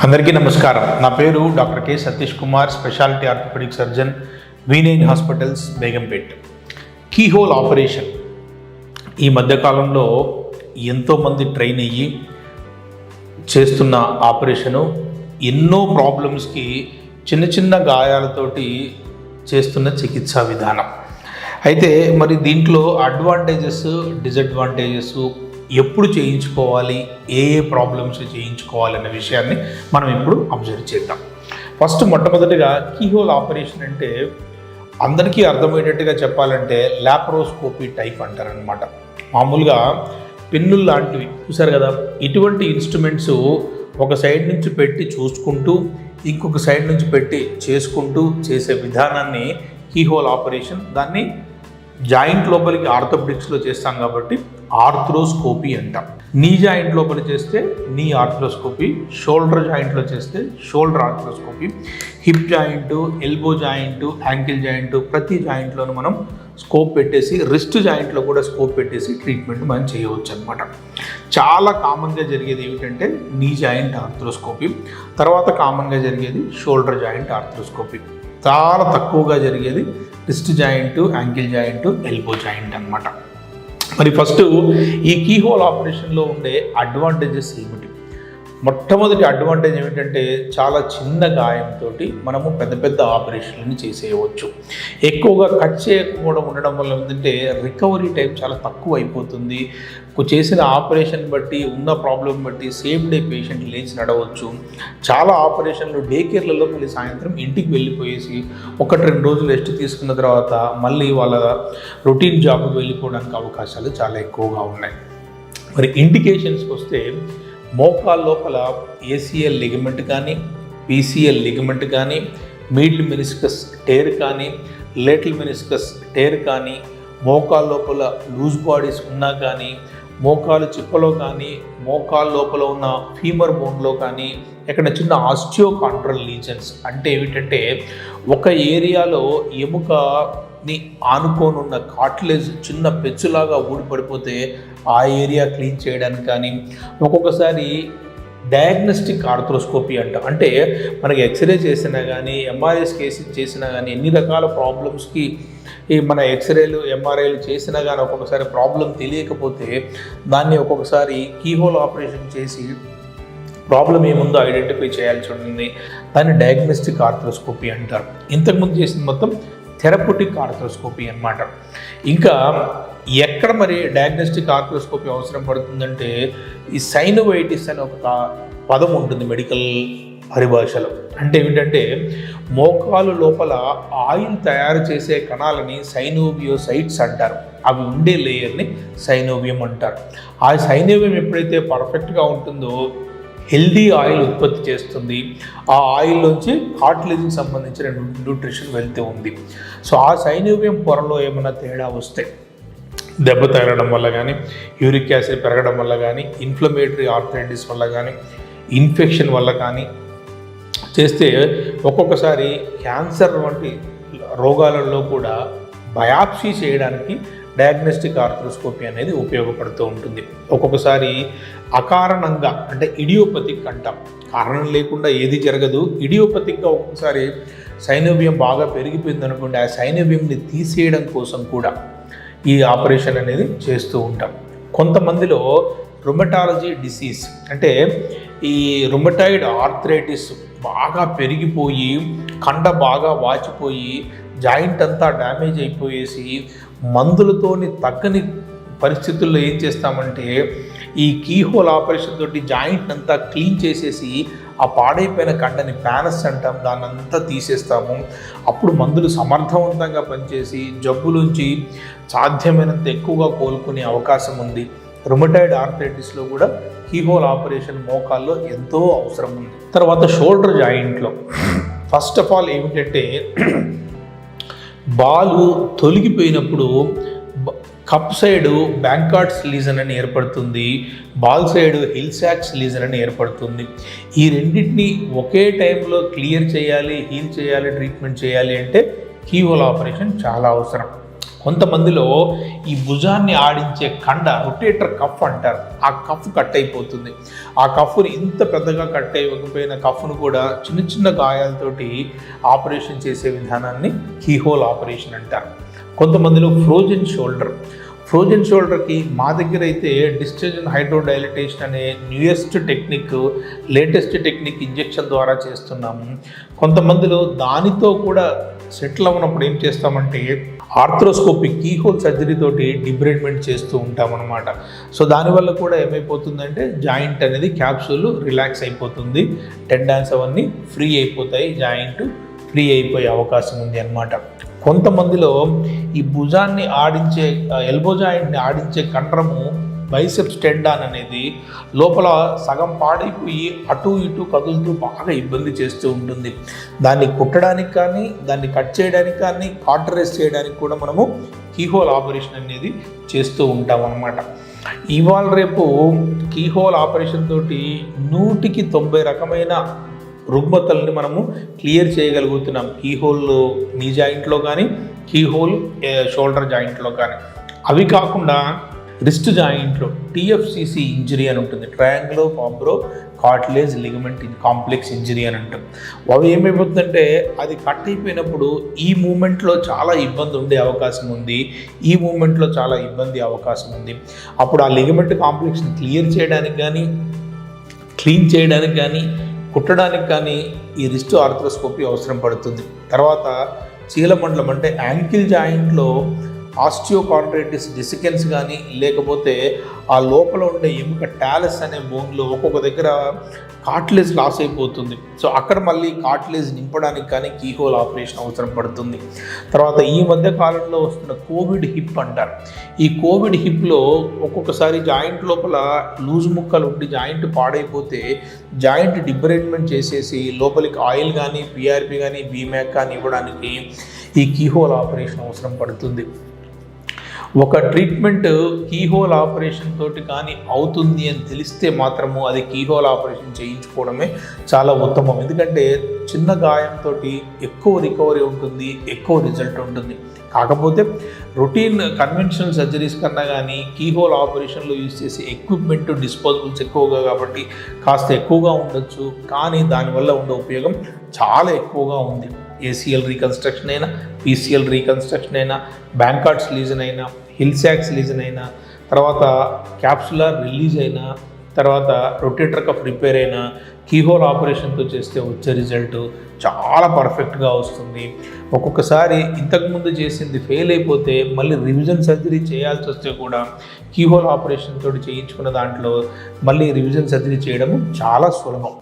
అందరికీ నమస్కారం. నా పేరు doctor K Satish Kumar, speciality orthopaedic surgeon, V9 hospitals, Begumpet. Keyhole operation ఈ మధ్యకాలంలో ఎంతోమంది ట్రైన్ అయ్యి చేస్తున్న ఆపరేషను. ఎన్నో ప్రాబ్లమ్స్కి చిన్న చిన్న గాయాలతోటి చేస్తున్న చికిత్సా విధానం. అయితే మరి దీంట్లో అడ్వాంటేజెస్, డిసడ్వాంటేజెస్, ఎప్పుడు చేయించుకోవాలి, ఏ ప్రాబ్లమ్స్ చేయించుకోవాలనే విషయాన్ని మనం ఇప్పుడు అబ్జర్వ్ చేద్దాం. ఫస్ట్ మొట్టమొదటిగా కీహోల్ ఆపరేషన్ అంటే అందరికీ అర్థమయ్యేటట్టుగా చెప్పాలంటే లాప్రోస్కోపీ టైప్ అంటారనమాట. మామూలుగా పెన్నులు లాంటివి చూసారు కదా, ఇటువంటి ఇన్స్ట్రుమెంట్స్ ఒక సైడ్ నుంచి పెట్టి చూసుకుంటూ ఇంకొక సైడ్ నుంచి పెట్టి చేసుకుంటూ చేసే విధానాన్ని కీహోల్ ఆపరేషన్. దాన్ని జాయింట్ లోపలికి ఆర్థోపెడిక్స్లో చేస్తాం కాబట్టి ఆర్థ్రోస్కోపీ అంటాం. నీ జాయింట్ లోపల చేస్తే నీ ఆర్థ్రోస్కోపీ, షోల్డర్ జాయింట్లో చేస్తే shoulder arthroscopy, hip joint, elbow joint, ankle joint, ప్రతి జాయింట్లోనూ మనం స్కోప్ పెట్టేసి, రిస్ట్ జాయింట్లో కూడా స్కోప్ పెట్టేసి ట్రీట్మెంట్ మనం చేయవచ్చు అనమాట. చాలా కామన్గా జరిగేది ఏమిటంటే నీ జాయింట్ ఆర్థ్రోస్కోపీ, తర్వాత కామన్గా జరిగేది షోల్డర్ జాయింట్ ఆర్థ్రోస్కోపీ, చాలా తక్కువగా జరిగేది wrist joint, ankle joint, elbow joint అనమాట. మరి ఫస్ట్ ఈ కీహోల్ ఆపరేషన్లో ఉండే అడ్వాంటేజెస్ ఏమిటి? మొట్టమొదటి అడ్వాంటేజ్ ఏమిటంటే చాలా చిన్న గాయంతో మనము పెద్ద పెద్ద ఆపరేషన్లని చేసేయవచ్చు. ఎక్కువగా కట్ చేయకపోవడం ఉండడం వల్ల ఏంటంటే రికవరీ టైం చాలా తక్కువ అయిపోతుంది. చేసిన ఆపరేషన్ బట్టి, ఉన్న ప్రాబ్లం బట్టి సేమ్ డే పేషెంట్ లేచి నడవచ్చు. చాలా ఆపరేషన్లు డే కేర్లలో మళ్ళీ సాయంత్రం ఇంటికి వెళ్ళిపోయేసి 1-2 రోజులు రెస్ట్ తీసుకున్న తర్వాత మళ్ళీ వాళ్ళ రొటీన్ జాబ్కి వెళ్ళిపోవడానికి అవకాశాలు చాలా ఎక్కువగా ఉన్నాయి. మరి ఇండికేషన్స్కి వస్తే మోకాళ్ళ లోపల ఏసీఎల్ లిగమెంట్ కానీ, పీసీఎల్ లిగమెంట్ కానీ, మీడిల్ మెనిస్కస్ టేర్ కానీ, లేటరల్ మెనిస్కస్ టేర్ కానీ, మోకాళ్ళ లోపల లూజ్ బాడీస్ ఉన్నా కానీ, మోకాలు చిప్పలో కానీ, మోకాళ్ళ లోపల ఉన్న ఫీమర్ బోన్లో కానీ ఎక్కడ చిన్న ఆస్టియోకాండ్రల్ లీజన్స్ అంటే ఏమిటంటే ఒక ఏరియాలో ఎముకని ఆనుకోనున్న కార్టిలేజ్ చిన్న పెచ్చులాగా ఊడిపడిపోతే ఆ ఏరియా క్లీన్ చేయడానికి కానీ, ఒక్కొక్కసారి డయాగ్నోస్టిక్ ఆర్థ్రోస్కోపీ అంటాం. అంటే మనకి ఎక్స్రే చేసినా కానీ, ఎంఆర్ఐ చేసినా కానీ, ఎన్ని రకాల ప్రాబ్లమ్స్కి మన ఎక్స్రేలు, ఎంఆర్ఐలు చేసినా కానీ ఒక్కొక్కసారి ప్రాబ్లం తెలియకపోతే దాన్ని ఒక్కొక్కసారి కీహోల్ ఆపరేషన్ చేసి ప్రాబ్లం ఏముందో ఐడెంటిఫై చేయాల్సి ఉంటుంది. దాన్ని డయాగ్నోస్టిక్ ఆర్థ్రోస్కోపీ అంటారు. ఇంతకుముందు చేసింది మొత్తం థెరపటిక్ ఆర్థ్రోస్కోపీ అన్నమాట. ఇంకా ఎక్కడ మరి డయాగ్నోస్టిక్ ఆర్థ్రోస్కోపీ అవసరం పడుతుందంటే ఈ సైనోవైటిస్ అనే ఒక పదం ఉంటుంది మెడికల్ పరిభాషలో. అంటే ఏమిటంటే మోకాలు లోపల ఆయిల్ తయారు చేసే కణాలని సైనోవియోసైట్స్ అంటారు. అవి ఉండే లేయర్ని సైనోవియం అంటారు. ఆ సైనోవియం ఎప్పుడైతే పర్ఫెక్ట్గా ఉంటుందో హెల్దీ ఆయిల్ ఉత్పత్తి చేస్తుంది. ఆ ఆయిల్లోంచి కార్టిలేజ్కి సంబంధించిన న్యూట్రిషన్ వెళ్తూ ఉంది. సో ఆ సైనోవియం పొరలో ఏమైనా తేడా వస్తే, దెబ్బ తగలడం వల్ల కానీ, యూరిక్ యాసిడ్ పెరగడం వల్ల కానీ, ఇన్ఫ్లమేటరీ ఆర్థరైటిస్ వల్ల కానీ, ఇన్ఫెక్షన్ వల్ల కానీ చేస్తే ఒక్కొక్కసారి క్యాన్సర్ వంటి రోగాలలో కూడా బయాప్సీ చేయడానికి డయాగ్నోస్టిక్ ఆర్థ్రోస్కోపీ అనేది ఉపయోగపడుతూ ఉంటుంది. ఒక్కొక్కసారి అకారణంగా అంటే ఇడియోపతిక్ అంటాం, కారణం లేకుండా ఏది జరగదు. ఇడియోపతిక్గా ఒక్కొక్కసారి సైనోవియం బాగా పెరిగిపోయింది అనుకోండి, ఆ సైనోవియంని తీసేయడం కోసం కూడా ఈ ఆపరేషన్ అనేది చేస్తూ ఉంటాం. కొంతమందిలో రుమటాలజీ డిసీజ్ అంటే ఈ రుమటాయిడ్ ఆర్థరైటిస్ బాగా పెరిగిపోయి కండ బాగా వాచిపోయి జాయింట్ అంతా డ్యామేజ్ అయిపోయేసి మందులతోని తగ్గని పరిస్థితుల్లో ఏం చేస్తామంటే ఈ కీహోల్ ఆపరేషన్ తోటి జాయింట్ అంతా క్లీన్ చేసేసి ఆ పాడైపోయిన కండని ప్యానస్ అంటాం, దాన్ని అంతా తీసేస్తాము. అప్పుడు మందులు సమర్థవంతంగా పనిచేసి జబ్బులోంచి సాధ్యమైనంత ఎక్కువగా కోలుకునే అవకాశం ఉంది. రుమటాయిడ్ ఆర్థరైటిస్లో కూడా కీహోల్ ఆపరేషన్ మోకాల్లో ఎంతో అవసరం ఉంది. తర్వాత షోల్డర్ జాయింట్లో ఫస్ట్ ఆఫ్ ఆల్ ఏమిటంటే బాలు తొలగిపోయినప్పుడు కప్ సైడు బ్యాంకార్డ్స్ లీజన్ అని ఏర్పడుతుంది, బాల్ సైడు హిల్సాక్స్ లీజన్ అని ఏర్పడుతుంది. ఈ రెండింటిని ఒకే టైంలో క్లియర్ చేయాలి, హీల్ చేయాలి, ట్రీట్మెంట్ చేయాలి అంటే కీహోల్ ఆపరేషన్ చాలా అవసరం. కొంతమందిలో ఈ భుజాన్ని ఆడించే కండ రొటేటర్ కఫ్ అంటారు, ఆ కఫ్ కట్ అయిపోతుంది. ఆ కఫ్ని ఇంత పెద్దగా కట్ అయిపోయిన కఫ్ను కూడా చిన్న చిన్న గాయాలతోటి ఆపరేషన్ చేసే విధానాన్ని కీహోల్ ఆపరేషన్ అంటారు. కొంతమందిలో ఫ్రోజన్ షోల్డర్కి మా దగ్గర అయితే డిస్టెన్షన్ హైడ్రోడైలిటేషన్ అనే లేటెస్ట్ టెక్నిక్ ఇంజెక్షన్ ద్వారా చేస్తున్నాము. కొంతమందిలో దానితో కూడా సెటిల్ అవ్వనప్పుడు ఏం చేస్తామంటే ఆర్థ్రోస్కోపిక్ కీహోల్ సర్జరీ తోటి డిబ్రేడ్మెంట్ చేస్తూ ఉంటామన్నమాట. సో దానివల్ల కూడా ఏమైపోతుందంటే జాయింట్ అనేది క్యాప్సూల్ రిలాక్స్ అయిపోతుంది, టెండాన్స్ అవన్నీ ఫ్రీ అయిపోతాయి, జాయింట్ ఫ్రీ అయిపోయే అవకాశం ఉంది అన్నమాట. కొంతమందిలో ఈ భుజాన్ని ఆడించే ఎల్బో జాయింట్ని ఆడించే కండరము బైసెప్స్ టెండాన్ అనేది లోపల సగం పాడైపోయి అటు ఇటు కదులుతూ బాగా ఇబ్బంది చేస్తూ ఉంటుంది. దాన్ని కుట్టడానికి కానీ దాన్ని కట్ చేయడానికి కానీ కాటరైజ్ చేయడానికి కూడా మనము కీహోల్ ఆపరేషన్ అనేది చేస్తూ ఉంటాం అన్నమాట. ఇవాళ రేపు కీహోల్ ఆపరేషన్ తోటి 100కి 90 రకమైన రుగ్మతల్ని మనము క్లియర్ చేయగలుగుతున్నాం. కీహోల్ నీ జాయింట్లో కానీ కీహోల్ షోల్డర్ జాయింట్లో కానీ. అవి కాకుండా రిస్ట్ జాయింట్లో టీఎఫ్సిసి ఇంజరీ అని ఉంటుంది, ట్రయాంగులో ఫాబ్రో కార్టిలేజ్ లిగమెంట్ కాంప్లెక్స్ ఇంజరీ అని అంటాం. అవి ఏమైపోతుందంటే అది కట్ అయిపోయినప్పుడు ఈ మూమెంట్లో చాలా ఇబ్బంది ఉండే అవకాశం ఉంది, ఈ మూమెంట్లో చాలా ఇబ్బంది అవకాశం ఉంది. అప్పుడు ఆ లిగమెంట్ కాంప్లెక్స్ని క్లియర్ చేయడానికి కానీ క్లీన్ చేయడానికి కానీ కుట్టడానికి కానీ ఈ రిస్ట్ ఆర్థ్రోస్కోపీ అవసరం పడుతుంది. తర్వాత చీలమండలం అంటే యాంకిల్ జాయింట్లో ఆస్టియోకాండ్రైటిస్ డిసికెన్స్ కానీ లేకపోతే ఆ లోపల ఉండే ఎముక టాలస్ అనే బోన్లో ఒక్కొక్క దగ్గర కార్టిలేజ్ లాస్ అయిపోతుంది. సో అక్కడ మళ్ళీ కార్టిలేజ్ నింపడానికి కానీ కీహోల్ ఆపరేషన్ అవసరం పడుతుంది. తర్వాత ఈ మధ్య కాలంలో వస్తున్న కోవిడ్ హిప్ అంటారు. ఈ కోవిడ్ హిప్లో ఒక్కొక్కసారి జాయింట్ లోపల లూజ్ ముక్కలు ఉండి జాయింట్ పాడైపోతే జాయింట్ డిబ్రేడ్మెంట్ చేసేసి లోపలికి ఆయిల్ కానీ పిఆర్పి కానీ బీమ్యాక్ కానీ ఇవ్వడానికి ఈ కీహోల్ ఆపరేషన్ అవసరం పడుతుంది. ఒక ట్రీట్మెంట్ కీహోల్ ఆపరేషన్ తోటి కానీ అవుతుంది అని తెలిస్తే మాత్రము అది కీహోల్ ఆపరేషన్ చేయించుకోవడమే చాలా ఉత్తమం. ఎందుకంటే చిన్న గాయంతో ఎక్కువ రికవరీ ఉంటుంది, ఎక్కువ రిజల్ట్ ఉంటుంది. కాకపోతే రొటీన్ కన్వెన్షనల్ సర్జరీస్ కన్నా కానీ కీహోల్ ఆపరేషన్లో యూజ్ చేసే ఎక్విప్మెంట్ డిస్పోజబుల్స్ ఎక్కువగా కాబట్టి కాస్త ఎక్కువగా ఉండొచ్చు, కానీ దానివల్ల ఉండే ఉపయోగం చాలా ఎక్కువగా ఉంది. ఏసీఎల్ రీకన్స్ట్రక్షన్ అయినా, పీసీఎల్ రీకన్స్ట్రక్షన్ అయినా, బ్యాంకార్డ్స్ లీజన్ అయినా, హిల్సాక్స్ లీజన్ అయినా, తర్వాత క్యాప్సులార్ రిలీజ్ అయినా, తర్వాత రొటేటర్ కఫ్ రిపేర్ అయినా కీహోల్ ఆపరేషన్తో చేస్తే వచ్చే రిజల్ట్ చాలా పర్ఫెక్ట్గా వస్తుంది. ఒక్కొక్కసారి ఇంతకుముందు చేసింది ఫెయిల్ అయిపోతే మళ్ళీ రివిజన్ సర్జరీ చేయాల్సి వస్తే కూడా కీహోల్ ఆపరేషన్ తోటి చేయించుకున్న దాంట్లో మళ్ళీ రివిజన్ సర్జరీ చేయడం చాలా సులభం.